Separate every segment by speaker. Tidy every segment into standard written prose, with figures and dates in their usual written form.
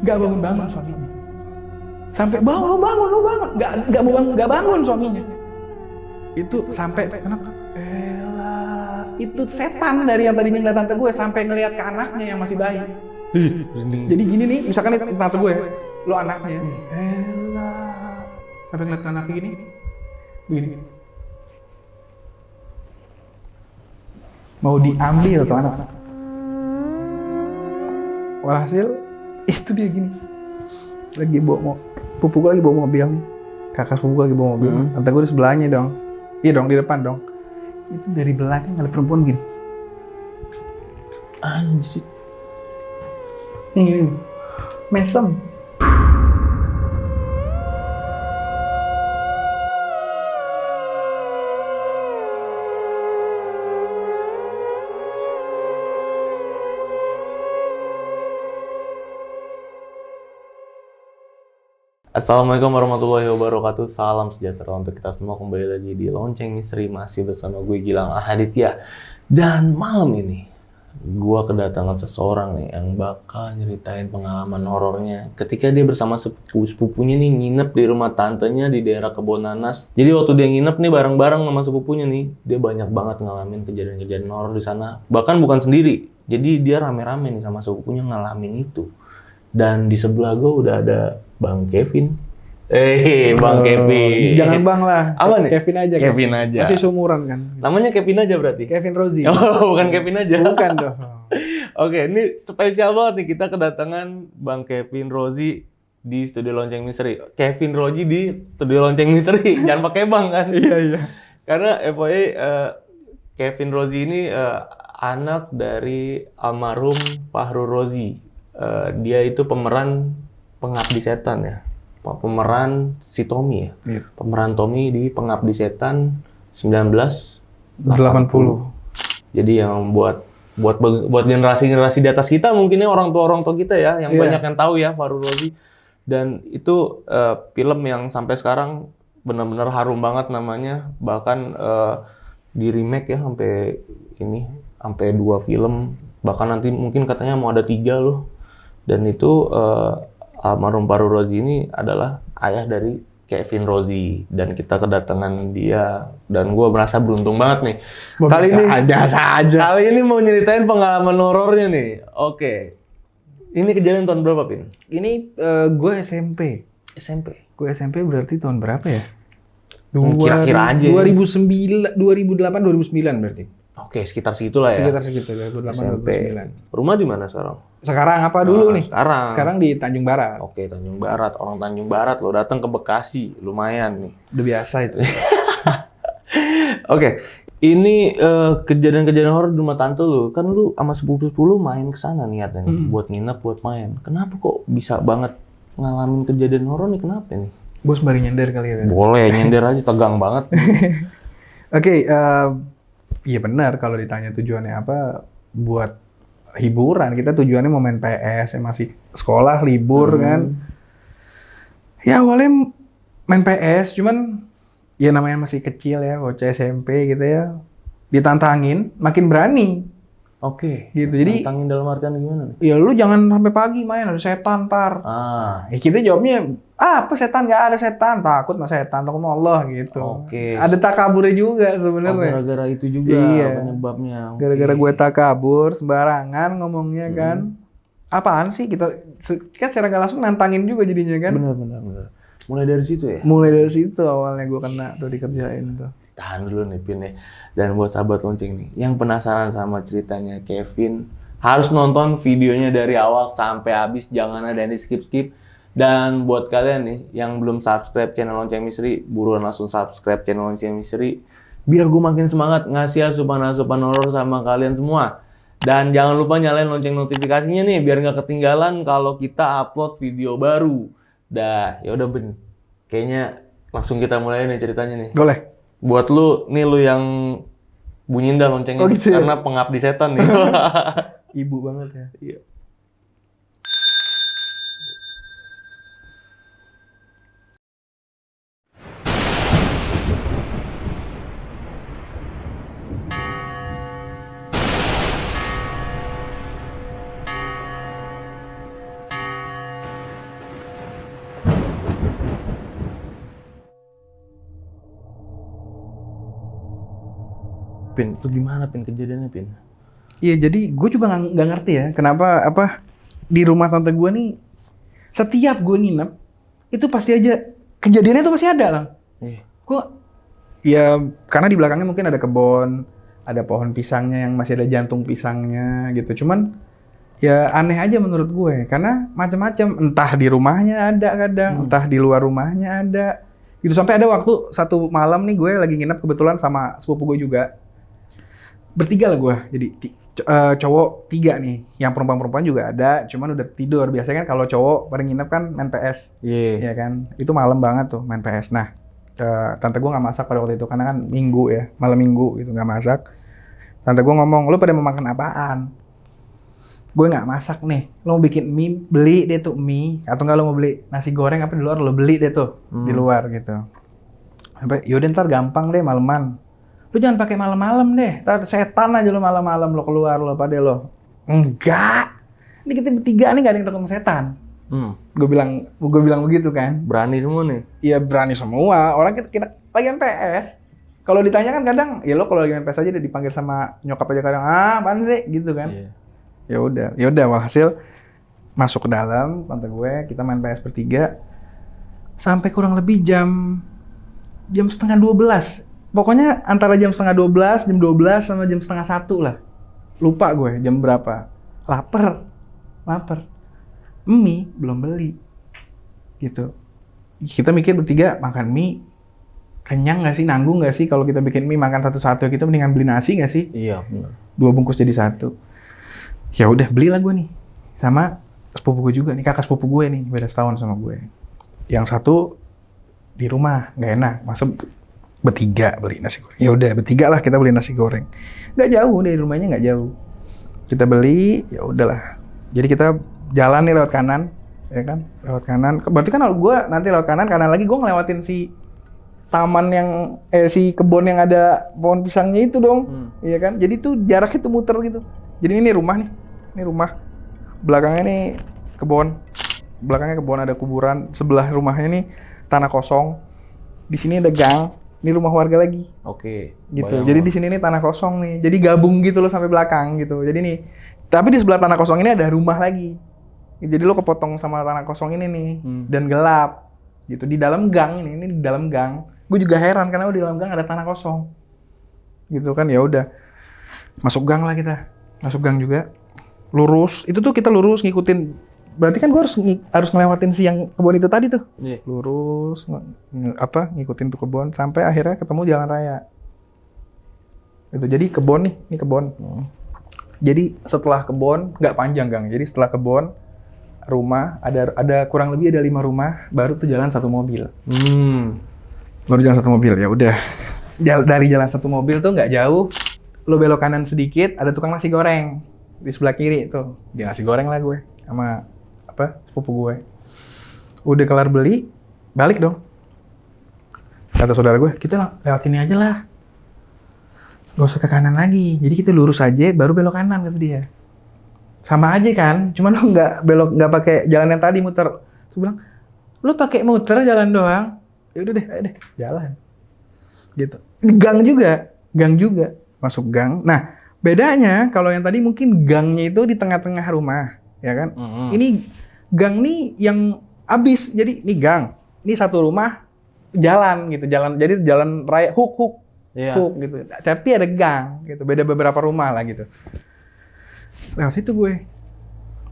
Speaker 1: nggak bangun suaminya. Sampai bangun, nggak bangun suaminya. Itu sampai kenapa? Itu setan dari yang tadinya ngeliat tante gue sampai ngeliat ke anaknya yang masih bayi. Jadi gini nih, misalkan ini tante gue, lo anaknya, sampai ngeliat ke anaknya gini, begini. Mau diambil tuh anak. Walhasil itu dia gini, lagi bawa pupu gue lagi bawa mobil nih, kakak sepupu gue lagi bawa mobil, tante gue di sebelahnya dong, iya dong di depan dong. Itu dari belakang ada perempuan gini, anjir, ini mesem.
Speaker 2: Assalamualaikum warahmatullahi wabarakatuh. Salam sejahtera untuk kita semua. Kembali lagi di Lonceng Misteri, masih bersama gue Gilang Ahaditya. Dan malam ini gue kedatangan seseorang nih yang bakal nyeritain pengalaman horornya ketika dia bersama sepupunya nih nginep di rumah tantenya di daerah Kebonanas. Jadi waktu dia nginep nih bareng-bareng sama sepupunya nih, dia banyak banget ngalamin kejadian-kejadian horor di sana. Bahkan bukan sendiri. Jadi dia rame-rame nih sama sepupunya ngalamin itu. Dan di sebelah gue udah ada Bang Kevin. Bang Kevin.
Speaker 1: Jangan Bang lah.
Speaker 2: Apa nih?
Speaker 1: Kevin aja.
Speaker 2: Kevin aja.
Speaker 1: Masih seumuran kan.
Speaker 2: Namanya Kevin aja berarti?
Speaker 1: Kevin Rozi.
Speaker 2: Oh, bukan Kevin aja.
Speaker 1: Bukan dong.
Speaker 2: Oke, ini spesial banget nih kita kedatangan Bang Kevin Rozi di Studio Lonceng Misteri. Kevin Rozi di Studio Lonceng Misteri. Jangan pakai Bang kan?
Speaker 1: Iya.
Speaker 2: Karena FYI Kevin Rozi ini anak dari almarhum Fahru Rozi. Dia itu pemeran Pengabdi Setan ya. Pemeran si Tommy ya. Iya. Pemeran Tommy di Pengabdi Setan 1980. Jadi yang buat generasi-generasi di atas kita mungkinnya orang tua kita ya yang banyak yang tahu ya Fahru Rozi. Dan itu film yang sampai sekarang benar-benar harum banget namanya. Bahkan di remake ya sampai 2 film. Bahkan nanti mungkin katanya mau ada 3 loh. Dan itu almarhum Fahru Rozi ini adalah ayah dari Kevin Rozi, dan kita kedatangan dia, dan gue merasa beruntung banget nih. Kali ini mau nyeritain pengalaman horornya nih. Oke. Ini kejadian tahun berapa, Pin?
Speaker 1: Ini gue SMP. Gue SMP berarti tahun berapa ya?
Speaker 2: Kira-kira aja.
Speaker 1: 2008, 2009 berarti.
Speaker 2: Oke, sekitar segitulah ya.
Speaker 1: Sekitar segitu, 2008, 2009.
Speaker 2: Rumah di mana sekarang?
Speaker 1: Sekarang apa dulu nih?
Speaker 2: Sekarang
Speaker 1: di Tanjung Barat.
Speaker 2: Oke, Tanjung Barat. Orang Tanjung Barat lo datang ke Bekasi, lumayan nih.
Speaker 1: Udah biasa itu.
Speaker 2: Oke, ini kejadian-kejadian horor di rumah tante lu. Kan lu sama sepupu lu main ke sana niatnya nih, buat nginep, buat main. Kenapa kok bisa banget ngalamin kejadian horor nih? Kenapa nih?
Speaker 1: Bos sembari nyender kali ya?
Speaker 2: Boleh, nyender aja, tegang banget.
Speaker 1: Oke, iya benar kalau ditanya tujuannya apa, buat hiburan. Kita tujuannya mau main PS, masih sekolah, libur kan. Ya awalnya main PS, cuman ya namanya masih kecil ya, bocah SMP gitu ya. Ditantangin, makin berani.
Speaker 2: Oke.
Speaker 1: Gitu. Jadi
Speaker 2: tantangin dalam artian gimana nih?
Speaker 1: Ya lu jangan sampai pagi main, ada setan ntar. Kita jawabnya, apa setan? Nggak ada setan, takut sama setan, takut sama Allah gitu.
Speaker 2: Oke.
Speaker 1: Ada takaburnya juga sebenarnya.
Speaker 2: Gara-gara itu juga penyebabnya.
Speaker 1: Gara-gara gue takabur, sembarangan ngomongnya kan. Apaan sih kita kan secara nggak langsung nantangin juga jadinya kan.
Speaker 2: Benar. Mulai dari situ ya?
Speaker 1: Mulai dari situ awalnya gue kena tuh dikerjain tuh.
Speaker 2: Tahan dulu nih Pin ya. Dan buat sahabat lonceng nih, yang penasaran sama ceritanya Kevin, harus nonton videonya dari awal sampai habis, jangan ada yang di skip-skip. Dan buat kalian nih yang belum subscribe channel Lonceng Misteri, buruan langsung subscribe channel Lonceng Misteri, biar gue makin semangat ngasih asupan horor sama kalian semua. Dan jangan lupa nyalain lonceng notifikasinya nih, biar nggak ketinggalan kalau kita upload video baru. Dah, yaudah Ben, kayaknya langsung kita mulai nih ceritanya nih.
Speaker 1: Boleh.
Speaker 2: Buat lu yang bunyiin dah loncengnya,
Speaker 1: gitu ya?
Speaker 2: karena pengabdi setan nih.
Speaker 1: Ibu banget ya.
Speaker 2: Iya. Pin, itu gimana Pin kejadiannya Pin?
Speaker 1: Iya, jadi gue juga nggak ngerti ya kenapa di rumah tante gue nih setiap gue nginep itu pasti aja kejadiannya tuh pasti ada lah.
Speaker 2: Iya.
Speaker 1: Gue ya karena di belakangnya mungkin ada kebun, ada pohon pisangnya yang masih ada jantung pisangnya gitu. Cuman ya aneh aja menurut gue karena macam-macam, entah di rumahnya ada kadang, entah di luar rumahnya ada. Gitu sampai ada waktu satu malam nih gue lagi nginep kebetulan sama sepupu gue juga. Bertiga lah gue. Jadi cowok 3 nih. Yang perempuan-perempuan juga ada, cuman udah tidur. Biasanya kan kalau cowok pada nginep kan main PS. Iya kan? Itu malam banget tuh main PS. Nah, tante gue nggak masak pada waktu itu karena kan minggu ya, malam minggu gitu nggak masak. Tante gue ngomong, "Lu pada mau makan apaan?" Gue nggak masak nih. Lo mau bikin mie, beli deh tuh mie. Atau nggak lo mau beli nasi goreng apa di luar, lo beli deh tuh di luar gitu. Sampai yaudah ntar gampang deh maleman. Lu jangan pakai malam-malam deh. Ntar setan aja lo malam-malam lo keluar lo pada lo. Enggak. Ini kita bertiga nih nggak ada yang takut sama setan. Gue bilang begitu kan.
Speaker 2: Berani semua nih.
Speaker 1: Iya berani semua. Orang kita lagi main PS. Kalau ditanya kan kadang, ya lo kalau lagi main PS aja udah dipanggil sama nyokap aja kadang, apaan sih gitu kan.
Speaker 2: Iya.
Speaker 1: Ya udah walhasil masuk ke dalam tante gue, kita main PS bertiga sampai kurang lebih jam 11:30. Pokoknya antara jam 11:30, jam 12 sama jam 12:30 lah. Lupa gue jam berapa. Lapar. Mie belum beli. Gitu. Kita mikir bertiga makan mie kenyang nggak sih, nanggung nggak sih kalau kita bikin mie makan satu-satu, kita mendingan beli nasi nggak sih?
Speaker 2: Iya benar. 2
Speaker 1: bungkus jadi 1. Ya udah belilah gue nih sama sepupu gue juga nih, kakak sepupu gue nih beda setahun sama gue. Yang satu di rumah nggak enak, masa bertiga beli nasi goreng. Ya udah bertiga lah kita beli nasi goreng. Nggak jauh dari rumahnya, nggak jauh. Kita beli, ya udahlah. Jadi kita jalan nih lewat kanan, ya kan? Lewat kanan. Berarti kan kalau gue nanti lewat kanan gue ngelewatin si taman yang si kebun yang ada pohon pisangnya itu dong, iya kan? Jadi tuh jaraknya tuh muter gitu. Jadi ini rumah nih. Ini rumah, belakangnya nih kebun, ada kuburan, sebelah rumahnya nih tanah kosong, di sini ada gang, ini rumah warga lagi.
Speaker 2: Oke.
Speaker 1: Gitu. Jadi di sini nih tanah kosong nih, jadi gabung gitu loh sampai belakang gitu. Jadi nih, tapi di sebelah tanah kosong ini ada rumah lagi. Jadi lo kepotong sama tanah kosong ini nih, dan gelap, gitu. Di dalam gang ini di dalam gang. Gue juga heran karena di dalam gang ada tanah kosong, gitu kan. Ya udah, masuk gang lah kita, masuk gang juga. Lurus, itu tuh kita lurus ngikutin. Berarti kan gue harus ngelewatin si yang kebun itu tadi tuh.
Speaker 2: Yeah.
Speaker 1: Lurus, ngikutin tuh kebun sampai akhirnya ketemu jalan raya. Itu jadi kebun nih, ini kebun. Jadi setelah kebun, nggak panjang gang. Jadi setelah kebun, rumah ada kurang lebih ada 5 rumah, baru tuh jalan 1 mobil. Baru jalan 1 mobil, ya udah. Dari jalan 1 mobil tuh nggak jauh, lo belok kanan sedikit, ada tukang nasi goreng. Di sebelah kiri tuh, dia nasi goreng lah gue sama sepupu gue. Udah kelar beli, balik dong. Kata saudara gue, kita lewat sini aja lah, gak usah ke kanan lagi. Jadi kita lurus aja, baru belok kanan kata dia. Sama aja kan, cuman lo nggak pakai jalan yang tadi muter. Gue bilang, lo pakai muter jalan doang. Ya udah deh, ayo deh, jalan. Gitu. Gang juga, masuk gang. Nah. Bedanya kalau yang tadi mungkin gangnya itu di tengah-tengah rumah, ya kan? Ini gang nih yang abis, jadi ini gang, ini satu rumah jalan gitu, jadi jalan raya hook gitu. Tapi ada gang gitu, beda beberapa rumah lah gitu. Lewat situ gue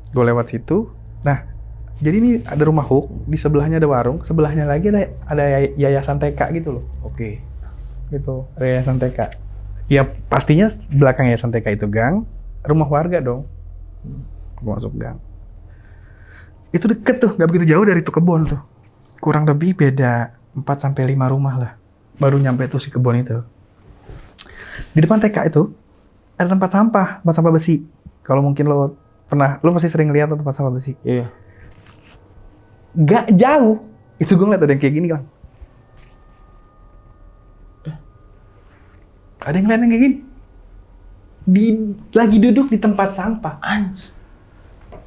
Speaker 1: lewat situ. Nah, jadi ini ada rumah hook, di sebelahnya ada warung, sebelahnya lagi ada yayasan TK gitu loh.
Speaker 2: Oke.
Speaker 1: Gitu, yayasan TK. Ya pastinya belakangnya yayasan TK itu gang, rumah warga dong. Gue masuk gang. Itu deket tuh, gak begitu jauh dari tuh kebun tuh. Kurang lebih beda 4-5 rumah lah. Baru nyampe tuh si kebun itu. Di depan TK itu ada tempat sampah besi. Kalau mungkin lo pasti sering lihat tempat sampah besi.
Speaker 2: Iya.
Speaker 1: Gak jauh, itu gue ngeliat ada yang kayak gini kan. Ada yang ngeliat yang kayak gini. Lagi duduk di tempat sampah.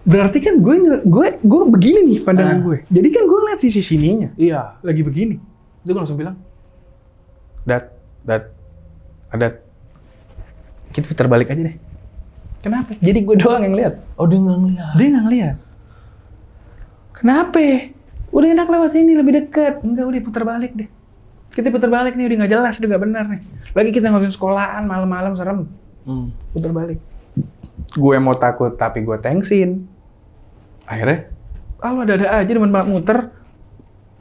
Speaker 1: Berarti kan gue begini nih pandangan gue. Jadi kan gue ngeliat sisi sininya.
Speaker 2: Iya.
Speaker 1: Lagi begini. Itu gue langsung bilang, Dad, Kita putar balik aja deh. Kenapa? Jadi gue doang yang lihat.
Speaker 2: Oh, dia nggak ngeliat.
Speaker 1: Dia nggak ngeliat. Kenapa? Udah enak lewat sini, lebih dekat. Enggak, udah putar balik deh. Kita putar balik nih, udah nggak jelas, udah nggak benar nih. Lagi kita ngomongin sekolahan, malam-malam serem. Putar balik. Gue mau takut, tapi gue thanksin. Akhirnya, lu ada-ada aja demen banget muter.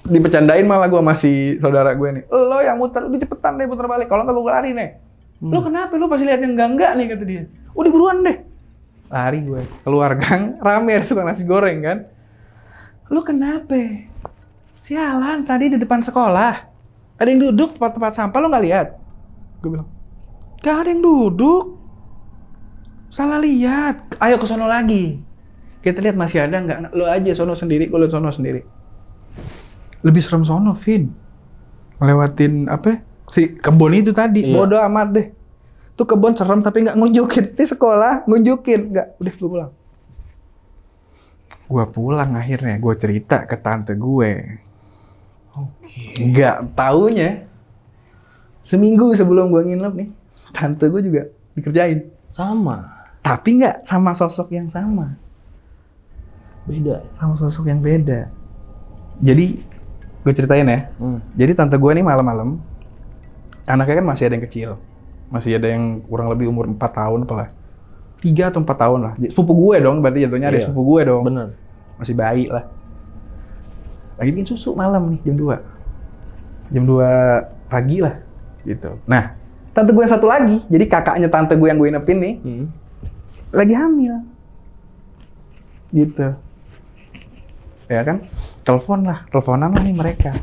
Speaker 1: Dipecandain malah gue masih saudara gue nih. Lo yang muter, udah cepetan deh putar balik. Kalau nggak gue lari nih. Lo kenapa? Lo pasti lihat yang enggak nih, kata dia. Udah buruan deh. Lari gue. Keluar gang, rame ada suka nasi goreng kan. Lo kenapa? Sialan, tadi di depan sekolah. Ada yang duduk tempat sampah, lo nggak lihat? Gue bilang, gak ada yang duduk. Salah lihat. Ayo ke sono lagi. Kita lihat masih ada nggak? Lo aja sono sendiri, gue lihat sono sendiri. Lebih serem sono, Vin. Melewatin apa? Si kebun itu tadi. Iya. Bodoh amat deh. Tuh kebun serem tapi nggak ngunjukin. Di sekolah ngunjukin. Nggak, udah gue pulang. Gue pulang akhirnya. Gue cerita ke tante gue.
Speaker 2: Oke.
Speaker 1: Nggak taunya. Seminggu sebelum gue nginep nih. Tante gue juga dikerjain.
Speaker 2: Sama.
Speaker 1: Tapi nggak sama sosok yang sama.
Speaker 2: Beda.
Speaker 1: Sama sosok yang beda. Jadi, gue ceritain ya. Jadi tante gue nih malam-malam, anaknya kan masih ada yang kecil. Masih ada yang kurang lebih umur 4 tahun apalah. 3 atau 4 tahun lah. Sepupu gue dong, berarti jatuhnya ada sepupu gue dong.
Speaker 2: Bener.
Speaker 1: Masih bayi lah. Lagi bikin susu malam nih, jam 2. Jam 2 pagi lah. Gitu. Nah, tante gue yang satu lagi, jadi kakaknya tante gue yang gue inepin nih, lagi hamil. Gitu. Ya kan? Teleponan lah nih mereka.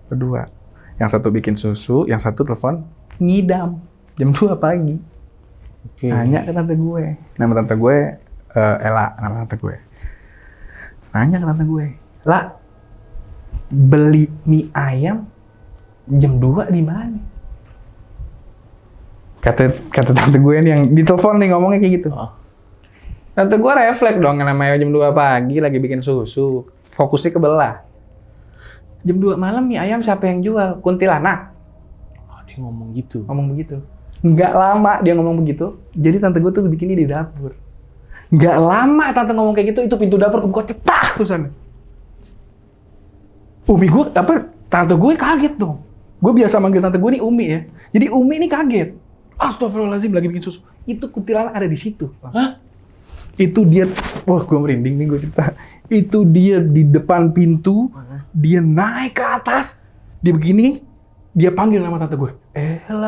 Speaker 1: Berdua. Yang satu bikin susu, yang satu telepon ngidam. Jam 2 pagi.
Speaker 2: Oke.
Speaker 1: Nanya ke tante gue. Nama tante gue, Ella, nama tante gue. Nanya ke tante gue. Lah, beli mie ayam jam 2 di mana? Kata tante gue nih yang ditelepon nih ngomongnya kayak gitu. Tante gue refleks dong, namanya jam 2 pagi lagi bikin susu. Fokusnya kebelah. Jam 2 malam mie ayam siapa yang jual? Kuntilanak.
Speaker 2: Dia ngomong gitu.
Speaker 1: Ngomong begitu. Nggak lama dia ngomong begitu. Jadi tante gue tuh bikinnya di dapur. Nggak lama tante ngomong kayak gitu, itu pintu dapur kebuka cetak terusan. Umi gue, tante gue kaget dong. Gue biasa manggil tante gue nih Umi ya. Jadi Umi ini kaget. Astagfirullahaladzim lagi bikin susu. Itu kuntilanak ada di situ.
Speaker 2: Hah?
Speaker 1: Itu dia, wah gue merinding nih gue cerita. Itu dia di depan pintu, dia naik ke atas, dia begini, dia panggil nama tante gue. Ella.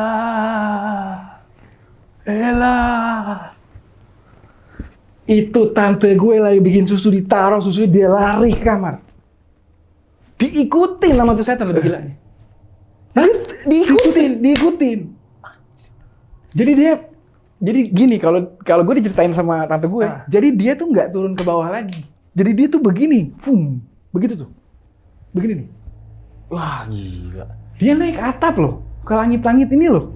Speaker 1: Itu tante gue lagi bikin susu, ditaruh susu, dia lari ke kamar. Diikutin sama tuh setan lebih gilanya. Diikutin. Jadi gini, kalau gue diceritain sama tante gue, jadi dia tuh nggak turun ke bawah lagi. Jadi dia tuh begini, begitu tuh. Begini nih.
Speaker 2: Wah, gila.
Speaker 1: Dia naik ke atap loh, ke langit-langit ini loh.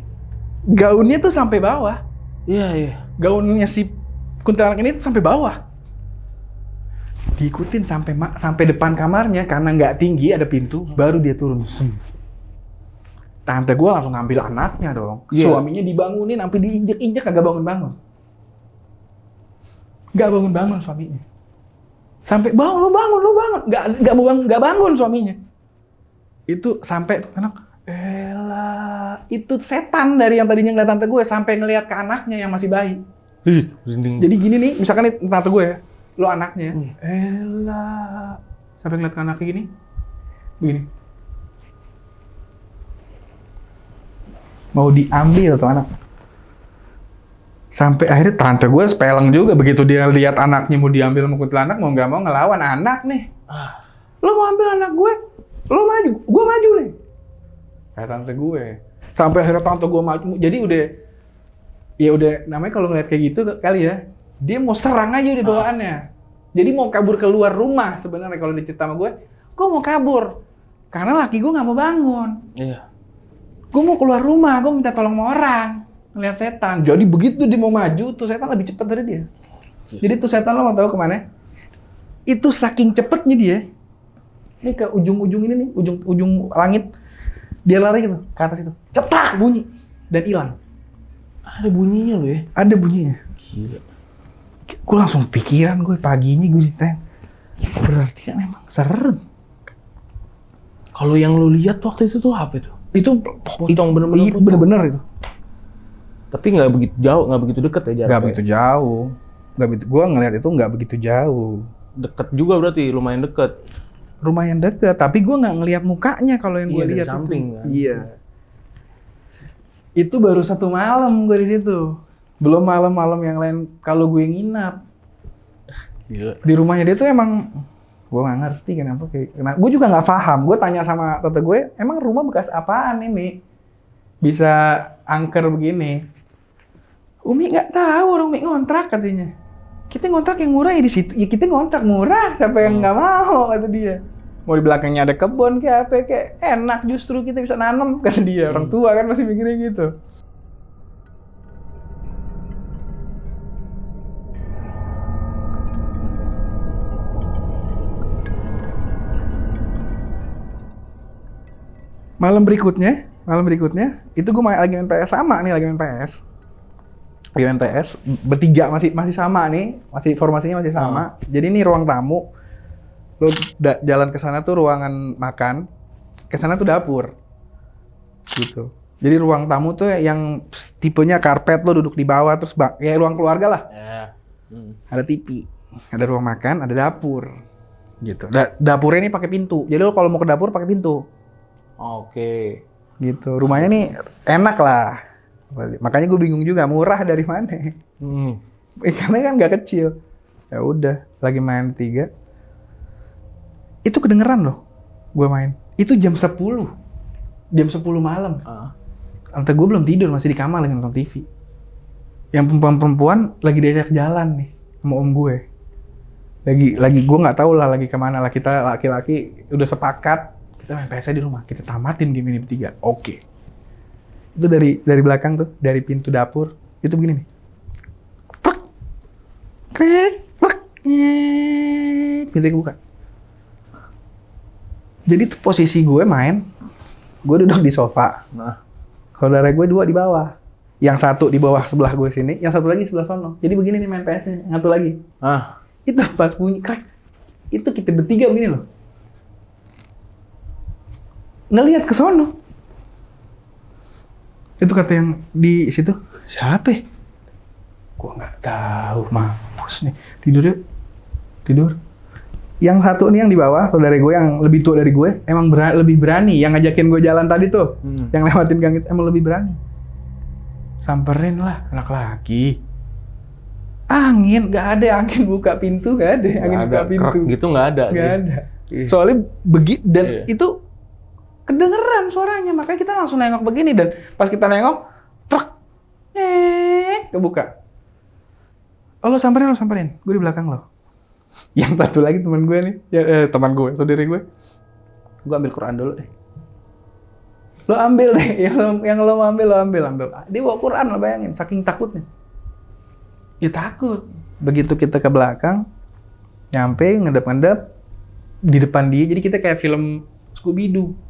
Speaker 1: Gaunnya tuh sampai bawah.
Speaker 2: Iya.
Speaker 1: Gaunnya si kuntilanak ini tuh sampai bawah. Diikutin sampai depan kamarnya, karena nggak tinggi ada pintu, baru dia turun. Tante gue langsung ngambil anaknya dong. Yeah. Suaminya dibangunin, sampai diinjek-injek kagak bangun-bangun. Nggak bangun-bangun suaminya. Sampai bangun. Nggak bangun suaminya. Itu sampai anak, Ella, itu setan dari yang tadinya ngeliat tante gue sampai ngeliat ke anaknya yang masih bayi. Jadi gini nih, misalkan nih tante gue ya, lo anaknya, Ella, sampai ngeliat ke anaknya gini, begini. Mau diambil tuh anak. Sampai akhirnya tante gue sepeleng juga, begitu dia lihat anaknya mau diambil sama kuntilanak, mau nggak mau ngelawan anak nih. Lo mau ambil anak gue, lo maju, gue maju nih. Kayak tante gue. Sampai akhirnya tante gue maju, jadi udah namanya kalau ngeliat kayak gitu kali ya, dia mau serang aja udah bawaannya. Jadi mau kabur keluar rumah sebenarnya kalau dicerita sama gue mau kabur. Karena laki gue nggak mau bangun.
Speaker 2: Iya.
Speaker 1: Gue mau keluar rumah, gue minta tolong sama orang. Ngeliat setan. Jadi begitu dia mau maju, tuh setan lebih cepat dari dia. Jadi tuh setan lo mau tahu kemana? Itu saking cepetnya dia. Ini ke ujung-ujung ini nih, ujung langit. Dia lari gitu, ke atas itu. Cetak bunyi. Dan hilang.
Speaker 2: Ada bunyinya loh ya?
Speaker 1: Ada bunyinya.
Speaker 2: Gila.
Speaker 1: Gue langsung pikiran gue paginya gue ditanya. Berarti kan emang serem.
Speaker 2: Kalau yang lu lihat waktu itu tuh apa itu?
Speaker 1: Itu
Speaker 2: Pocong bener-bener
Speaker 1: iya,
Speaker 2: pocong.
Speaker 1: bener-bener itu.
Speaker 2: Tapi nggak begitu jauh, nggak begitu deket ya jaraknya.
Speaker 1: Gak begitu jauh. Gak begitu. Gue ngeliat itu nggak begitu jauh.
Speaker 2: Deket juga berarti, lumayan deket.
Speaker 1: Lumayan deket. Tapi gue nggak ngeliat mukanya kalau yang gue
Speaker 2: Iya, dari
Speaker 1: lihat
Speaker 2: samping
Speaker 1: itu.
Speaker 2: kan.
Speaker 1: Iya. Itu baru 1 malam gue di situ. Belum malam-malam yang lain kalau gue nginap.
Speaker 2: Gila.
Speaker 1: Di rumahnya dia tuh emang gue nggak ngerti kenapa gue juga nggak paham. Gue tanya sama tante gue, emang rumah bekas apaan ini bisa angker begini? Umi nggak tahu, orang Umi ngontrak katanya. Kita ngontrak yang murah ya di situ. Ya kita ngontrak murah, siapa yang nggak mau kata dia. Mau di belakangnya ada kebun kayak apa kayak enak justru kita bisa nanam kata dia. Orang tua kan masih mikirnya gitu. Malam berikutnya, itu gue lagi main PS sama nih, lagi main PS, bertiga masih sama nih, formasinya masih sama. Jadi ini ruang tamu, lo jalan ke sana tuh ruangan makan, ke sana tuh dapur, gitu. Jadi ruang tamu tuh yang tipenya karpet, lo duduk di bawah terus kayak ruang keluarga lah. Ada TV, ada ruang makan, ada dapur, gitu. Dapurnya ini pakai pintu, jadi lo kalau mau ke dapur pakai pintu.
Speaker 2: Oke.
Speaker 1: Gitu. Rumahnya nih enak lah. Makanya gue bingung juga murah dari mana. Karena kan nggak kecil. Ya udah, lagi main 3. Itu kedengeran loh. Gue main. Itu jam 10. Jam 10 malam. Tante gue belum tidur, masih di kamar lagi nonton TV. Yang perempuan lagi diajak jalan nih sama om gue. Lagi gue nggak tahu lah lagi kemana lah, kita laki-laki udah sepakat. Kita main PS di rumah, kita tamatin game ini bertiga. Oke. Itu dari belakang tuh, dari pintu dapur, itu begini nih. Truk. Krek, truk. Pintu kebuka. Jadi tuh posisi gue main, gue duduk di sofa. Saudara gue 2 di bawah. Yang satu di bawah sebelah gue sini, yang satu lagi sebelah sono. Jadi begini nih main PS-nya, yang satu lagi. Itu pas bunyi krek. Itu kita bertiga begini loh. Ngelihat ke sono. Itu kata yang di situ, siapa ya? Gua nggak tahu, mampus nih. Tidur yuk. Tidur. Yang satu nih yang di bawah, saudara gue yang lebih tua dari gue, emang lebih berani. Yang ngajakin gue jalan tadi tuh, yang lewatin gang itu, emang lebih berani. Samperin lah, anak laki. Angin, nggak ada angin buka pintu, nggak ada angin buka pintu.
Speaker 2: Gitu nggak ada.
Speaker 1: Nggak ada. Soalnya dan itu kedengeran suaranya, makanya kita langsung nengok begini, dan pas kita nengok, truk, kebuka. Oh, lo samperin, gue di belakang lo. Yang satu lagi teman gue nih, teman gue, saudari gue ambil Quran dulu deh. Lo ambil deh, yang lo ambil, lo ambil. Dia bawa Quran, lo bayangin, saking takutnya. Ya takut. Begitu kita ke belakang, nyampe, ngedep-ngedep, di depan dia, jadi kita kayak film Scooby-Doo.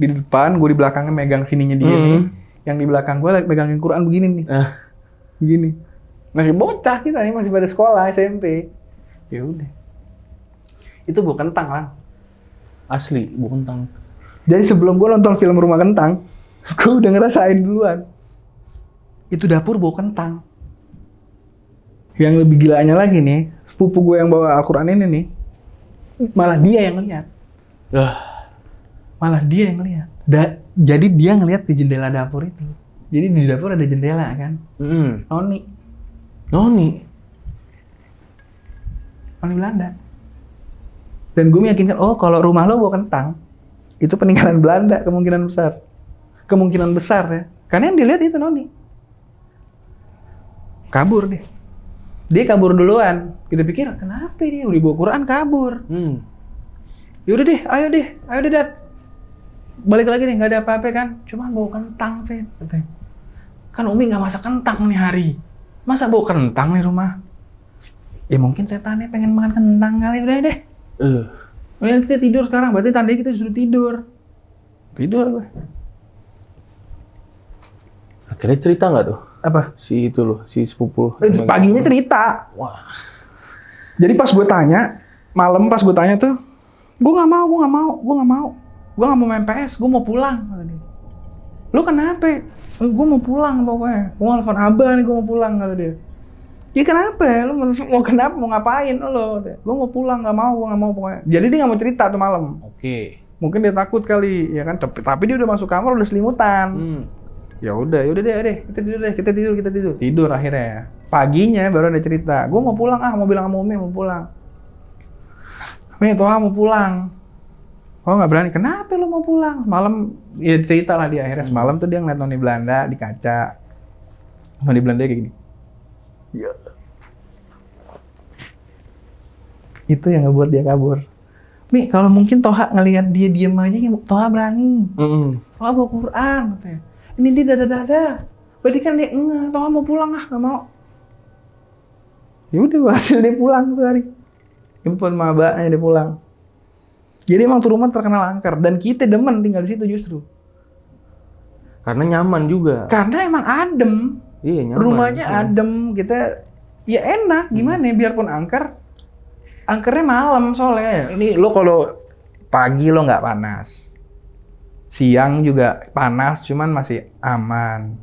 Speaker 1: Di depan, gue di belakangnya megang sininya dia nih. Yang di belakang gue lagi megangin Quran begini nih. Begini. Masih bocah kita nih, masih pada sekolah, SMP. Ya udah. Itu bau kentang lah.
Speaker 2: Asli, bau kentang.
Speaker 1: Jadi sebelum gue nonton film Rumah Kentang, gue udah ngerasain duluan. Itu dapur bau kentang. Yang lebih gilanya lagi nih, sepupu gue yang bawa Al-Quran ini nih, malah dia yang ngeliat. Malah dia yang ngeliat. Jadi dia ngeliat di jendela dapur itu. Jadi di dapur ada jendela kan. Noni Belanda. Dan gue meyakinkan, oh kalau rumah lo bawa kentang, itu peninggalan Belanda kemungkinan besar ya. Karena yang dilihat itu Noni. Kabur deh. Dia kabur duluan. Kita pikir kenapa dia udah bawa Quran kabur. Yaudah deh, ayo deh Dat. Balik lagi nih, nggak ada apa-apa kan? Cuma bawa kentang, Vin. Kan Umi nggak masak kentang nih hari. Masa bawa kentang nih rumah? Ya mungkin setannya pengen makan kentang kali. Udah deh. Udah kita tidur sekarang. Berarti tandanya kita sudah tidur. Tidur gue.
Speaker 2: Akhirnya cerita nggak tuh?
Speaker 1: Apa?
Speaker 2: Si itu loh, si sepupu.
Speaker 1: Paginya cerita.
Speaker 2: Wah.
Speaker 1: Jadi pas gue tanya, malam pas gue tanya tuh, gue nggak mau main PS, gue mau pulang. Kata dia. Lu kenapa? Gue mau pulang pokoknya. Gue nelfon abah nih, gue mau pulang kata dia. Ya kenapa? Lu mau kenapa? Mau ngapain lo? Gue mau pulang, gue nggak mau pokoknya. Jadi dia nggak mau cerita tuh malam.
Speaker 2: Oke.
Speaker 1: Mungkin dia takut kali, ya kan? Tapi dia udah masuk kamar, udah selimutan. Ya udah deh, kita tidur. Tidur akhirnya. Paginya baru ada cerita. Gue mau pulang mau bilang sama Umi mau pulang. Mi, Toha mau pulang. Oh nggak berani. Kenapa lo mau pulang? Malam, ya cerita lah dia. Akhirnya semalam tuh dia ngeliat Noni Belanda di kaca. Noni Belanda kayak gini. Ya. Itu yang ngebuat dia kabur. Mi, kalau mungkin Toha ngelihat dia diem aja, Toha berani. Toha bawa Quran, katanya. Ini dia dada-dada. Berarti kan dia enggak, Toha mau pulang nggak mau. Ya udah, hasil dia pulang tuh hari. Jemput sama abahnya dia pulang. Jadi emang tuh rumah terkenal angker dan kita demen tinggal di situ justru.
Speaker 2: Karena nyaman juga.
Speaker 1: Karena emang adem.
Speaker 2: Iya, nyaman.
Speaker 1: Rumahnya adem, kita ya enak gimana ya biarpun angker. Angkernya malam soalnya. Ini lo kalau pagi lo nggak panas. Siang juga panas, cuman masih aman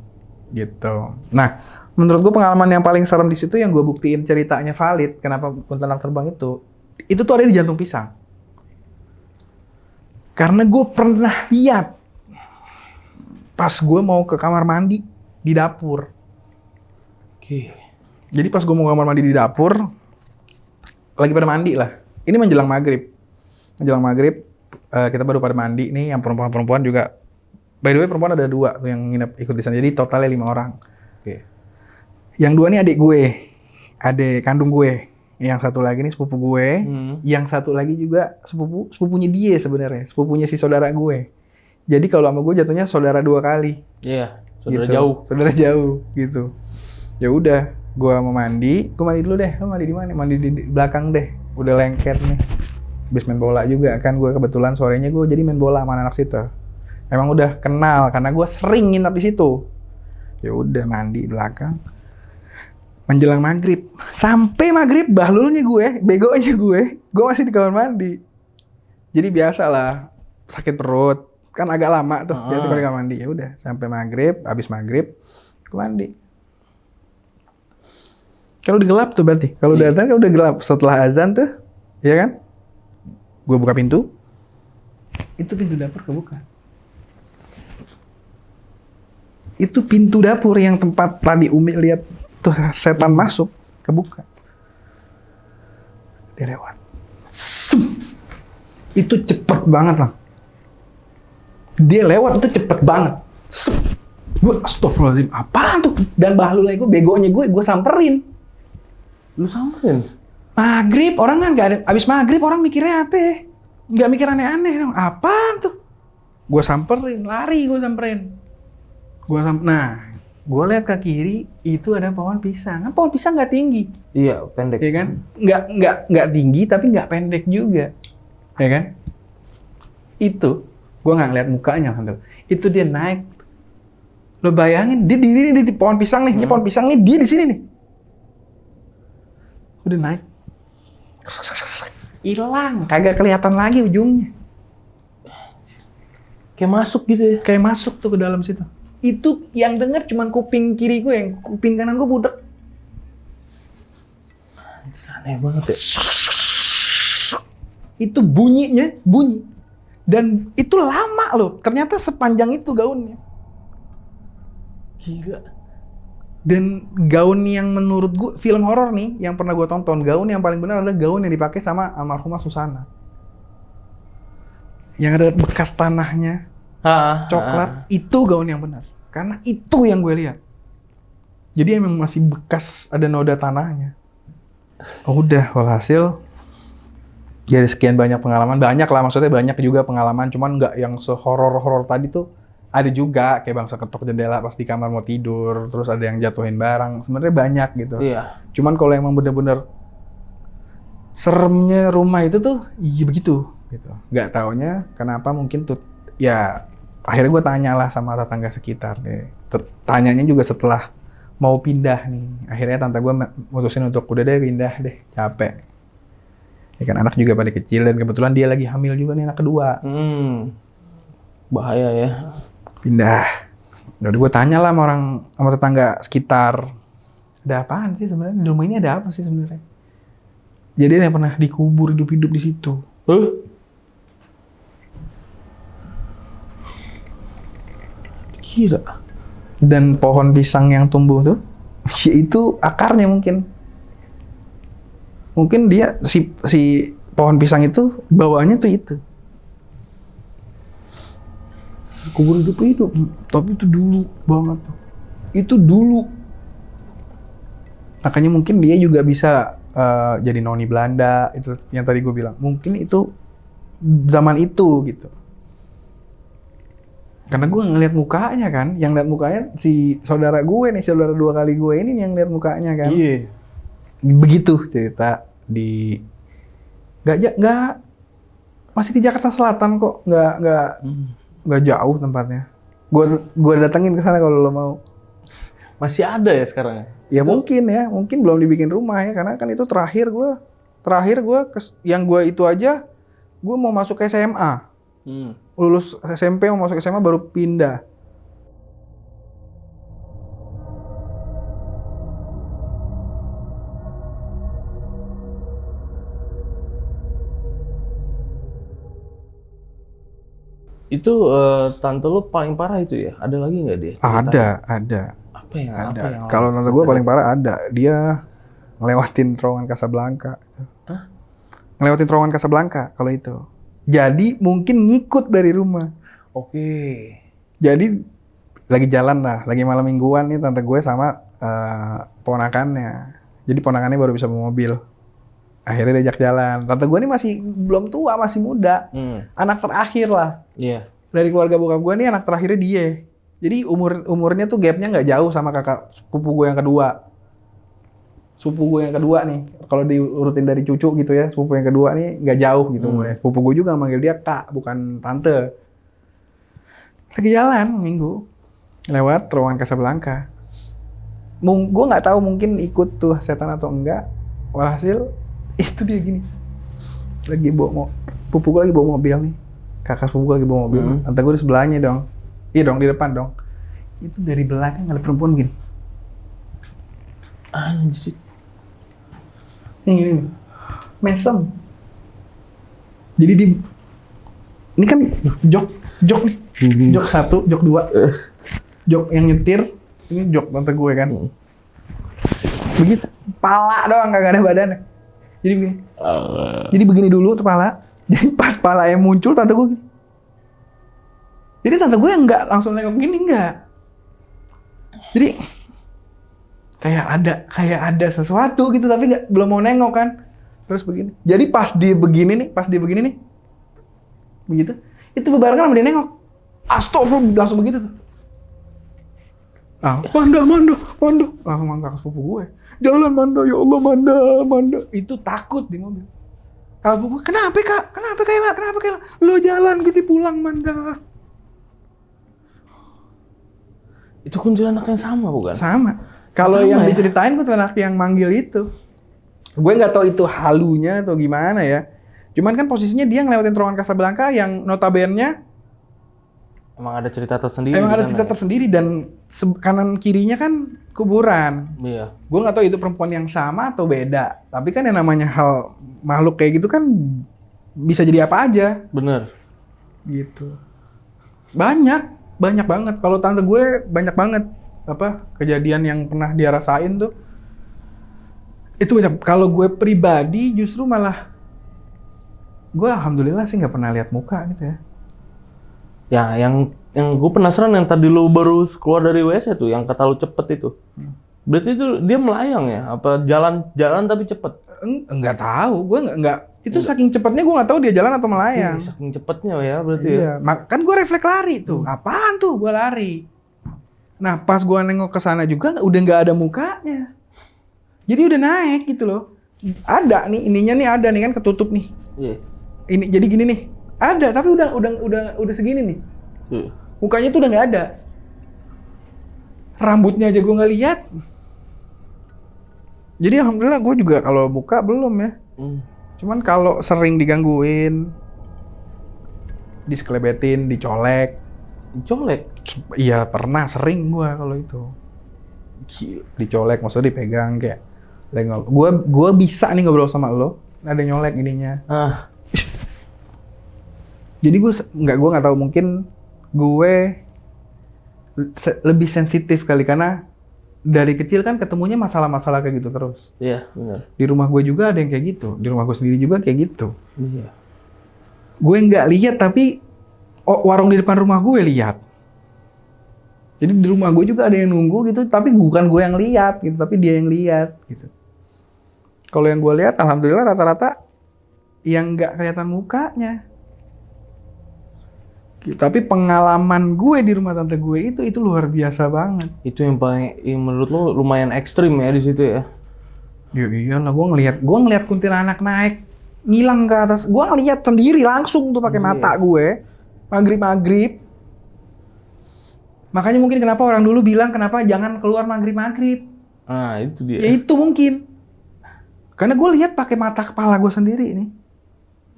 Speaker 1: gitu. Nah, menurut gue pengalaman yang paling serem di situ yang gue buktiin ceritanya valid. Kenapa kuntilanak terbang itu tuh ada di Jantung Pisang. Karena gue pernah lihat pas gue mau ke kamar mandi di dapur.
Speaker 2: Oke.
Speaker 1: Jadi pas gue mau ke kamar mandi di dapur, lagi pada mandi lah. Ini menjelang maghrib. Kita baru pada mandi nih, yang perempuan juga. By the way, perempuan ada 2 tuh yang nginep ikut di sana. Jadi totalnya 5 orang.
Speaker 2: Oke.
Speaker 1: Yang 2 nih adik kandung gue. Yang satu lagi nih sepupu gue. Yang satu lagi juga sepupunya dia sebenarnya, sepupunya si saudara gue. Jadi kalau sama gue jatuhnya saudara 2 kali.
Speaker 2: Iya, saudara
Speaker 1: gitu.
Speaker 2: jauh.
Speaker 1: Saudara jauh gitu. Ya udah, gue mau mandi. Gue mandi dulu deh. Lo mandi di mana? Mandi di belakang deh. Udah lengket nih. Habis main bola juga kan, gue kebetulan sorenya gue jadi main bola sama anak situ. Emang udah kenal karena gue sering nginep di situ. Ya udah mandi belakang. Menjelang maghrib, sampai maghrib bahlulnya gue, begonya gue masih di kamar mandi. Jadi biasalah sakit perut, kan agak lama tuh biasa kalau di kamar mandi. Ya udah sampai maghrib, habis maghrib gue mandi. Kalau udah gelap tuh berarti, kalau udah azan kan udah gelap. Setelah azan tuh, ya kan? Gue buka pintu, itu pintu dapur kebuka. Itu pintu dapur yang tempat tadi Umi lihat tuh setan masuk, kebuka. Dia lewat. Itu cepet banget lah. Dia lewat itu cepet banget. Gue astagfirullahaladzim, apaan tuh? Dan bahlul gue, begonya gue samperin.
Speaker 2: Lu samperin?
Speaker 1: Maghrib, orang kan gak ada, abis maghrib orang mikirnya apa? Gak mikir aneh-aneh dong. Apaan tuh? Gue samperin, lari gue samperin. Nah, gue lihat ke kiri, itu ada pohon pisang. Kan pohon pisang nggak tinggi.
Speaker 2: Iya, pendek.
Speaker 1: Ya kan? Nggak tinggi, tapi nggak pendek juga. Ya kan? Itu, gue nggak ngeliat mukanya. Itu dia naik. Lo bayangin, dia di pohon pisang nih. Ini pohon pisang nih, dia di sini nih. Udah naik. Hilang, kagak kelihatan lagi ujungnya.
Speaker 2: Kayak masuk gitu ya?
Speaker 1: Kayak masuk tuh ke dalam situ. Itu yang denger cuman kuping kiri gue, yang kuping kanan gue budek.
Speaker 2: Aneh banget ya.
Speaker 1: Itu bunyi. Dan itu lama loh, ternyata sepanjang itu gaunnya.
Speaker 2: Gila.
Speaker 1: Dan gaun yang menurut gue, film horor nih, yang pernah gue tonton, gaun yang paling benar adalah gaun yang dipakai sama almarhumah Susana. Yang ada bekas tanahnya, coklat, itu gaun yang benar. Karena itu yang gue lihat. Jadi emang masih bekas ada noda tanahnya. Oh, udah, walhasil dari sekian banyak pengalaman, banyak lah maksudnya, banyak juga pengalaman, cuman nggak yang sehoror-horor tadi tuh. Ada juga kayak bangsa ketok jendela pas di kamar mau tidur, terus ada yang jatuhin barang. Sebenarnya banyak gitu.
Speaker 2: Iya.
Speaker 1: Cuman kalau emang bener-bener seremnya rumah itu tuh, iya begitu. Gitu. Nggak taunya kenapa mungkin tuh, ya akhirnya gue tanya lah sama tetangga sekitar. Tanyanya juga setelah mau pindah nih. Akhirnya tante gue mutusin untuk udah deh pindah deh, capek. Ya kan anak juga pada kecil dan kebetulan dia lagi hamil juga nih anak kedua.
Speaker 2: Bahaya ya.
Speaker 1: Pindah. Udah gue tanya lah sama tetangga sekitar. Ada apaan sih sebenarnya? Di rumah ini ada apa sih sebenarnya? Jadi ada yang pernah dikubur hidup-hidup di situ.
Speaker 2: Gila.
Speaker 1: Dan pohon pisang yang tumbuh tuh, itu akarnya mungkin. Mungkin dia si pohon pisang itu bawaannya tuh itu. Kubur hidup-hidup. Tapi itu dulu banget. Itu dulu. Makanya mungkin dia juga bisa jadi noni Belanda, itu yang tadi gue bilang. Mungkin itu zaman itu gitu. Karena gue ngeliat mukanya kan, yang lihat mukanya si saudara gue nih, saudara 2 kali gue ini yang lihat mukanya kan.
Speaker 2: Iya.
Speaker 1: Begitu cerita di nggak masih di Jakarta Selatan kok, nggak jauh tempatnya. Gue datengin ke sana kalau lo mau.
Speaker 2: Masih ada ya sekarang?
Speaker 1: Ya mungkin belum dibikin rumah ya, karena kan itu terakhir gue yang gue itu aja gue mau masuk ke SMA. Lulus SMP mau masuk SMA baru pindah.
Speaker 2: Itu tante lu paling parah itu ya? Ada lagi nggak dia?
Speaker 1: Ada.
Speaker 2: Apa yang
Speaker 1: Kalau tante gue paling parah ada. Dia ngelewatin terowongan Casablanca.
Speaker 2: Hah?
Speaker 1: Ngelewatin terowongan Casablanca kalau itu. Jadi mungkin ngikut dari rumah.
Speaker 2: Oke.
Speaker 1: Jadi lagi jalan lah, lagi malam mingguan nih tante gue sama ponakannya. Jadi ponakannya baru bisa bawa mobil. Akhirnya diajak jalan. Tante gue nih masih belum tua, masih muda. Anak terakhir lah.
Speaker 2: Iya.
Speaker 1: Dari keluarga bokap gue nih anak terakhirnya dia. Jadi umurnya tuh gapnya nggak jauh sama kakak sepupu gue yang kedua. Sepupu gue yang kedua nih, kalau diurutin dari cucu gitu ya, sepupu yang kedua nih nggak jauh gitu umurnya. Sepupu gue juga manggil dia kak, bukan tante. Lagi jalan minggu, lewat terowongan Casablanca. Gue nggak tahu mungkin ikut tuh setan atau enggak. Walhasil itu dia gini, lagi sepupu gue lagi bawa mobil nih, kakak sepupu gue lagi bawa mobil. Tante gue di sebelahnya dong, iya dong di depan dong. Itu dari belakang ada perempuan gini.
Speaker 2: Anjir.
Speaker 1: Ini mesem. Jadi ini kan jok nih. Jok 1, jok 2. Jok yang nyetir, ini jok tante gue kan. Begitu. Pala doang, kagak ada badannya. Jadi begini. Jadi begini dulu tuh pala. Jadi pas pala yang muncul tante gue gini. Jadi tante gue enggak langsung nengok gini, enggak. Jadi kayak ada sesuatu gitu tapi belum mau nengok kan. Terus begini. Jadi pas dia begini nih, begitu. Itu bebarengan sama dia nengok. Astagfirullah, langsung begitu tuh. Manda. Langsung ngangkat sepupu gue. Jalan Manda, ya Allah Manda. Itu takut di mobil. Kalau sepupu gue, kenapa Kayla? Lo jalan gitu pulang Manda.
Speaker 2: Itu kuntilanak yang sama bukan?
Speaker 1: Sama. Kalau yang diceritain kuntilanak yang manggil itu. Gue nggak tahu itu halunya atau gimana ya. Cuman kan posisinya dia ngelewatin terowongan Casablanca yang notabene
Speaker 2: emang ada cerita tersendiri.
Speaker 1: Dan kanan kirinya kan kuburan.
Speaker 2: Iya.
Speaker 1: Gue nggak tahu itu perempuan yang sama atau beda. Tapi kan yang namanya hal makhluk kayak gitu kan bisa jadi apa aja.
Speaker 2: Bener.
Speaker 1: Gitu. Banyak banget. Kalau tante gue banyak banget kejadian yang pernah dia rasain tuh. Itu banyak. Kalau gue pribadi justru malah gue alhamdulillah sih nggak pernah lihat muka gitu ya.
Speaker 2: Ya, yang gue penasaran yang tadi lu baru keluar dari WC tuh, yang kata lu cepet itu. Berarti itu dia melayang ya? Apa jalan tapi cepet?
Speaker 1: Enggak tahu, gue enggak. Itu saking cepatnya gue nggak tahu dia jalan atau melayang.
Speaker 2: Saking cepetnya ya berarti
Speaker 1: ya. Kan gue refleks lari tuh. Apaan tuh gue lari? Nah pas gue nengok ke sana juga udah nggak ada mukanya. Jadi udah naik gitu loh. Ada nih ininya nih ada nih kan ketutup nih.
Speaker 2: Iya.
Speaker 1: Ini jadi gini nih. Ada tapi udah segini nih. Mukanya tuh udah nggak ada. Rambutnya aja gue nggak lihat. Jadi alhamdulillah gue juga kalau buka belum ya. Cuman kalau sering digangguin, diskelebetin, dicolek.
Speaker 2: Colek?
Speaker 1: Iya pernah, sering gue kalau itu. Dicolek, maksudnya dipegang kayak. Gue bisa nih ngobrol sama lo, ada nyolek ininya. Jadi gue nggak tahu, mungkin gue lebih sensitif kali karena dari kecil kan ketemunya masalah-masalah kayak gitu terus.
Speaker 2: Iya, benar.
Speaker 1: Di rumah gue juga ada yang kayak gitu. Di rumah gue sendiri juga kayak gitu.
Speaker 2: Iya.
Speaker 1: Gue nggak lihat tapi warung di depan rumah gue lihat. Jadi di rumah gue juga ada yang nunggu gitu, tapi bukan gue yang lihat gitu, tapi dia yang lihat gitu. Kalau yang gue lihat, alhamdulillah rata-rata yang nggak kelihatan mukanya. Tapi pengalaman gue di rumah tante gue itu luar biasa banget.
Speaker 2: Itu yang paling, yang menurut lo lumayan ekstrim ya di situ ya?
Speaker 1: Ya iyalah, gue ngeliat kuntilanak naik, ngilang ke atas. Gue ngeliat sendiri langsung tuh pakai mata gue, maghrib. Makanya mungkin kenapa orang dulu bilang kenapa jangan keluar maghrib.
Speaker 2: Nah itu dia.
Speaker 1: Ya itu mungkin. Karena gue lihat pakai mata kepala gue sendiri nih.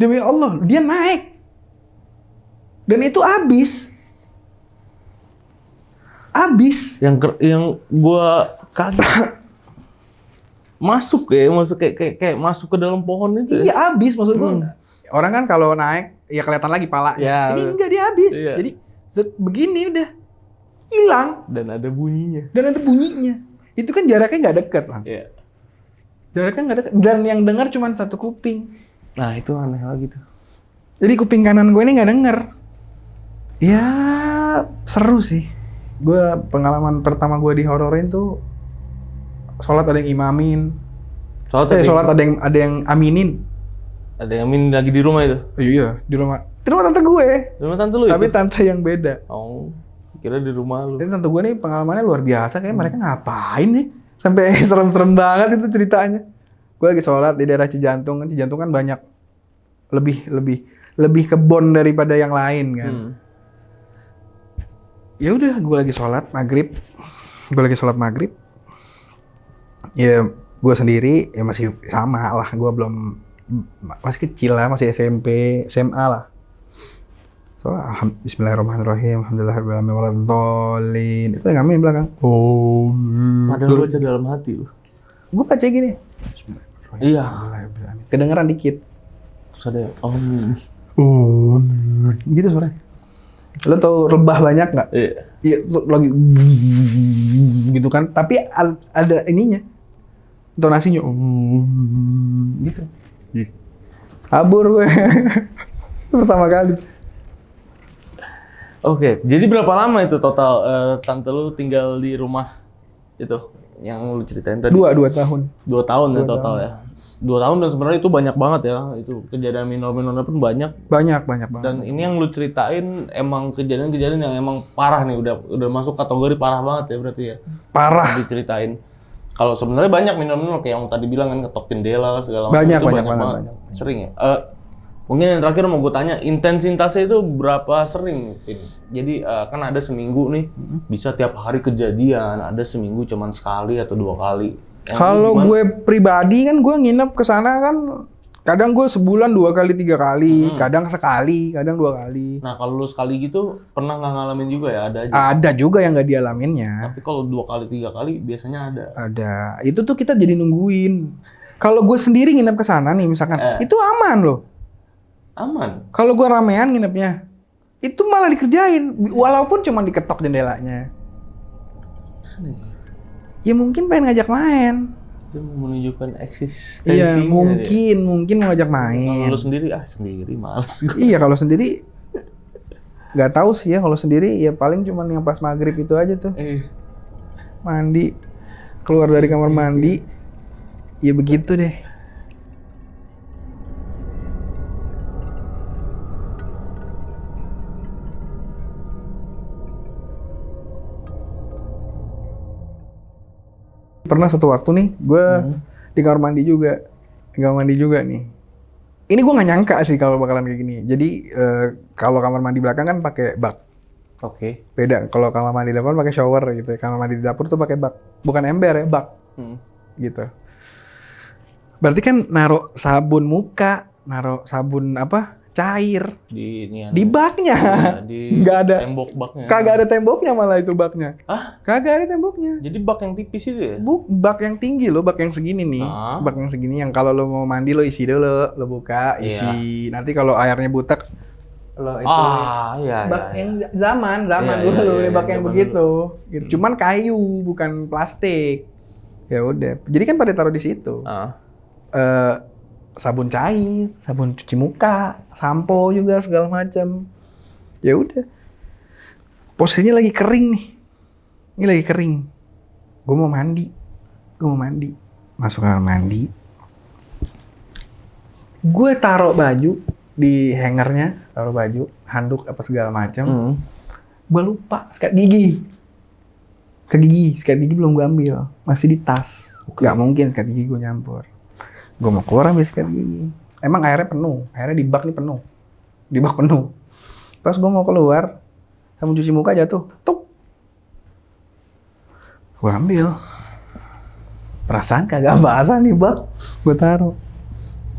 Speaker 1: Demi Allah, dia naik. Dan itu habis. Yang
Speaker 2: gua kaget. masuk kayak masuk ke dalam pohon itu.
Speaker 1: Iya, habis maksud gua. Orang kan kalau naik ya kelihatan lagi pala.
Speaker 2: Ya,
Speaker 1: ini enggak, dia habis.
Speaker 2: Iya.
Speaker 1: Jadi begini udah hilang.
Speaker 2: Dan ada bunyinya.
Speaker 1: Itu kan jaraknya nggak dekat, Bang.
Speaker 2: Iya.
Speaker 1: Jaraknya nggak dekat. Dan yang dengar cuma satu kuping.
Speaker 2: Nah itu aneh lagi tuh.
Speaker 1: Jadi kuping kanan gue ini nggak denger. Ya seru sih. Gue pengalaman pertama gue dihororin tuh sholat ada yang imamin. Sholat ada yang aminin.
Speaker 2: Ada yang aminin lagi di rumah itu?
Speaker 1: Iya, di rumah tante gue.
Speaker 2: Di rumah tante lu itu?
Speaker 1: Tapi tante yang beda.
Speaker 2: Oh, kira di rumah lu.
Speaker 1: Jadi tante gue nih pengalamannya luar biasa. Kayak mereka ngapain nih? Sampai serem-serem banget itu ceritanya. Gue lagi sholat di daerah Cijantung. Cijantung kan banyak lebih kebon daripada yang lain kan. Ya udah, gue lagi sholat maghrib. Ya gue sendiri ya masih sama lah. Gue belum, masih kecil lah, masih SMP, SMA lah. Soalnya Bismillahirrahmanirrahim, Alhamdulillahirrahmanirrahim, waladhdallin. Itu yang ngamen belakang.
Speaker 2: Padahal baca dalam hati lu.
Speaker 1: Gue baca gini.
Speaker 2: Iya.
Speaker 1: Kedengeran dikit.
Speaker 2: Terus ada
Speaker 1: gitu suaranya. Lo tau rebah banyak nggak? Iya, lagi gitu kan. Tapi ada ininya, intonasinya gitu. Kabur gue pertama kali.
Speaker 2: Oke, jadi berapa lama itu total tante lu tinggal di rumah itu yang lu ceritain tadi?
Speaker 1: 2 tahun.
Speaker 2: 2 tahun ya total ya. 2 tahun dan sebenarnya itu banyak banget ya. Itu kejadian minor-minor pun banyak. Banyak banget. Dan ini yang lu ceritain emang kejadian-kejadian yang emang parah nih, udah masuk kategori parah banget ya berarti ya.
Speaker 1: Parah.
Speaker 2: Diceritain. Kalau sebenarnya banyak minor-minor kayak yang tadi bilang kan, ketok jendela lah segala macam.
Speaker 1: Banyak.
Speaker 2: Sering ya. Mungkin yang terakhir mau gue tanya, intensitasnya itu berapa sering, Vin? Jadi kan ada seminggu nih, bisa tiap hari kejadian, ada seminggu cuman sekali atau 2 kali.
Speaker 1: Kalau gue pribadi kan gue nginep ke sana kan, kadang gue sebulan 2 kali 3 kali, kadang sekali, kadang 2 kali.
Speaker 2: Nah kalau lu sekali gitu, pernah nggak ngalamin juga ya? Ada aja?
Speaker 1: Ada juga yang nggak dialaminnya.
Speaker 2: Tapi kalau 2 kali 3 kali biasanya ada.
Speaker 1: Ada. Itu tuh kita jadi nungguin. Kalau gue sendiri nginep ke sana nih misalkan, itu aman loh.
Speaker 2: Aman? Kalau
Speaker 1: gue ramean nginepnya, itu malah dikerjain, walaupun cuma diketok jendelanya. Ya mungkin pengen ngajak main.
Speaker 2: Dia mau menunjukkan eksistensinya.
Speaker 1: Iya, mungkin mau ngajak main.
Speaker 2: Kalau sendiri, sendiri males gue.
Speaker 1: Iya, kalau sendiri nggak tahu sih ya. Kalau sendiri ya paling cuma yang pas maghrib itu aja tuh. Mandi, keluar dari kamar mandi, ya begitu deh. Pernah satu waktu nih, gue di kamar mandi juga nih. Ini gue nggak nyangka sih kalau bakalan kayak gini. Jadi kalau kamar mandi belakang kan pakai bak.
Speaker 2: Oke.
Speaker 1: Beda. Kalau kamar mandi depan pakai shower gitu. Kamar mandi di dapur tuh pakai bak. Bukan ember ya, bak. Gitu. Berarti kan naruh sabun muka, naruh sabun apa? Cair di baknya.
Speaker 2: Ya, di
Speaker 1: nggak ada
Speaker 2: tembok baknya.
Speaker 1: Kagak ada temboknya malah itu baknya.
Speaker 2: Hah?
Speaker 1: Kagak ada temboknya.
Speaker 2: Jadi bak yang tipis itu ya?
Speaker 1: Bak yang tinggi loh, bak yang segini nih. Bak yang segini yang kalau lo mau mandi lo isi dulu, lo buka, isi. Nanti kalau airnya butek lo itu.
Speaker 2: Iya.
Speaker 1: Bak yang zaman dulu, bak yang begitu. Gitu. Cuman kayu, bukan plastik. Ya udah. Jadi kan pada taruh di situ. Sabun cair, sabun cuci muka, sampo juga segala macam. Ya udah. Posisinya lagi kering nih. Ini lagi kering. Gue mau mandi. Masuk kamar mandi. Gue taruh baju di hangernya, taruh baju, handuk apa segala macam. Gue lupa sikat gigi. Sikat gigi belum gue ambil, masih di tas. Gak mungkin sikat gigi gue nyampur. Gue mau keluar ambil sikat gigi. Emang airnya penuh, airnya di bak nih penuh. Di bak penuh. Pas gue mau keluar, sabun cuci muka jatuh. Tuk. Gue ambil. Perasaan kagak basah nih bak. Gue taruh.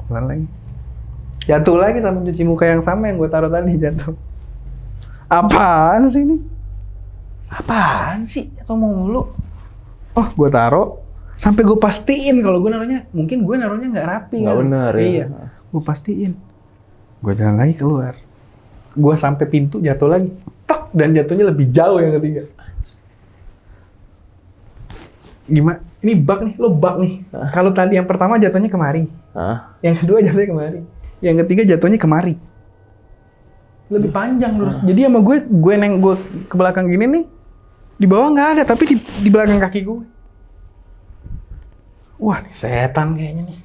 Speaker 1: Keluar lagi. Jatuh lagi sabun cuci muka yang sama yang gue taruh tadi jatuh. Apaan sih ini? Apaan sih? Jatuh mulu. Oh, gue taruh. Sampai gue pastiin kalau gue naruhnya, mungkin gue naruhnya nggak rapi.
Speaker 2: Nggak benar ya?
Speaker 1: Iya, gue pastiin. Gue jalan lagi keluar. Gue sampai pintu jatuh lagi. Tek, dan jatuhnya lebih jauh yang ketiga. Gimana? Ini bak nih, lo bak nih. Kalau tadi yang pertama jatuhnya kemari. Yang kedua jatuhnya kemari. Yang ketiga jatuhnya kemari. Lebih panjang terus. Jadi sama gue ke belakang gini nih. Di bawah nggak ada, tapi di belakang kaki gue. Wah, nih setan kayaknya nih.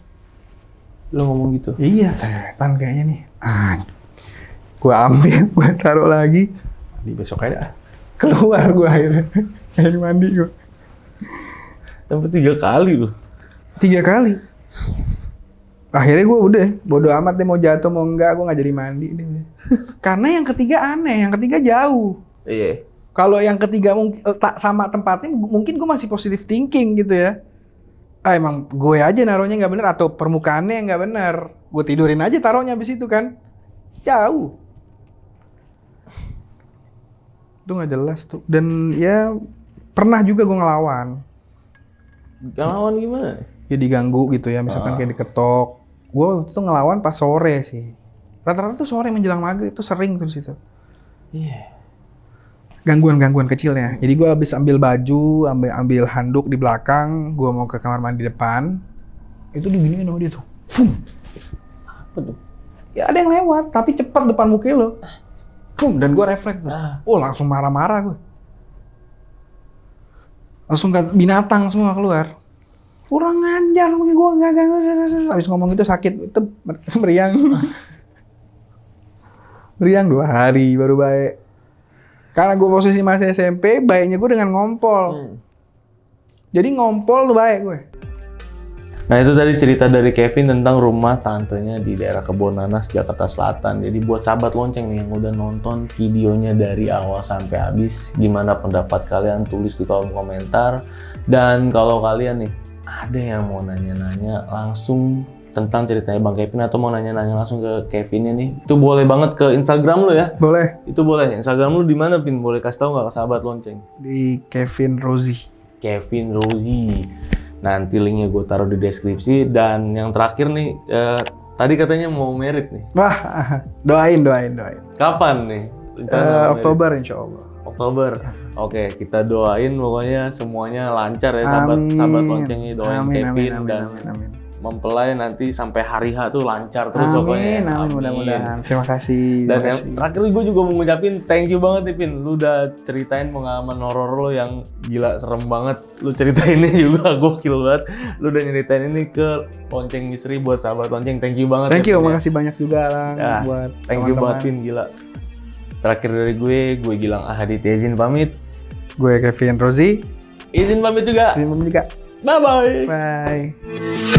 Speaker 2: Lo ngomong gitu?
Speaker 1: Iya, setan kayaknya nih. Gue ambil, gue taruh lagi. Mandi besok aja. Keluar gue akhirnya. Akhirnya mandi gue.
Speaker 2: Sampai 3 kali lo?
Speaker 1: 3 kali. Akhirnya gue udah, bodo amat deh mau jatuh mau enggak, gue nggak jadi mandi deh. Karena yang ketiga aneh, yang ketiga jauh.
Speaker 2: Iya.
Speaker 1: Kalau yang ketiga tak sama tempatnya, mungkin gue masih positive thinking gitu ya. Emang gue aja naruhnya nggak bener atau permukaannya nggak bener. Gue tidurin aja taruhnya abis itu kan. Jauh. Itu nggak jelas tuh. Dan ya pernah juga gue ngelawan.
Speaker 2: Ngelawan gimana?
Speaker 1: Ya diganggu gitu ya, misalkan kayak diketok. Gue waktu itu ngelawan pas sore sih. Rata-rata tuh sore menjelang maghrib itu sering terus itu.
Speaker 2: Iya.
Speaker 1: Gangguan-gangguan kecilnya. Jadi gue habis ambil baju, ambil handuk di belakang, gue mau ke kamar mandi depan. Itu diginiin sama dia tuh. Fum.
Speaker 2: Apa tuh?
Speaker 1: Ya ada yang lewat, tapi cepat depan muka lo. Fum, dan gue refleks tuh. Oh, langsung marah-marah gue. Langsung binatang semua keluar. Kurang ngajar, gue enggak. Habis ngomong itu sakit, itu meriang. Meriang 2 hari baru baik. Karena gue posisi masih SMP, baiknya gue dengan ngompol. Jadi ngompol tuh baik gue.
Speaker 2: Nah itu tadi cerita dari Kevin tentang rumah tantenya di daerah Kebonanas, Jakarta Selatan. Jadi buat sahabat lonceng nih yang udah nonton videonya dari awal sampai habis, gimana pendapat kalian, tulis di kolom komentar. Dan kalau kalian nih ada yang mau nanya-nanya langsung tentang ceritanya Bang Kevin atau mau nanya-nanya langsung ke Kevinnya nih, itu boleh banget ke Instagram lu ya?
Speaker 1: Boleh.
Speaker 2: Itu boleh. Instagram lu di mana, Pin? Boleh kasih tahu nggak ke sahabat lonceng?
Speaker 1: Di Kevin Rozi.
Speaker 2: Kevin Rozi. Nanti linknya gue taruh di deskripsi. Dan yang terakhir nih, tadi katanya mau merit nih.
Speaker 1: Wah, doain.
Speaker 2: Kapan nih?
Speaker 1: Oktober insya Allah.
Speaker 2: Oktober. Oke, kita doain pokoknya semuanya lancar ya sahabat loncengnya, doain Kevin dan mempelai nanti sampai hari H tuh lancar terus pokoknya.
Speaker 1: Amin, mudah-mudahan. Terima kasih.
Speaker 2: Dan yang terakhir gue juga mau ngucapin thank you banget nih Pin. Lu udah ceritain pengalaman horor lo yang gila serem banget. Lu ceritainnya juga gokil banget. Lu udah nyeritain ini ke Lonceng Misteri buat sahabat lonceng. Thank you banget.
Speaker 1: Thank you, makasih banyak juga Lang
Speaker 2: ya,
Speaker 1: buat
Speaker 2: thank you banget Pin, gila. Terakhir dari gue Gilang Ahaditya izin pamit.
Speaker 1: Gue Kevin Rozi.
Speaker 2: Izin pamit juga.
Speaker 1: Izin pamit juga.
Speaker 2: Bye-bye.
Speaker 1: Bye.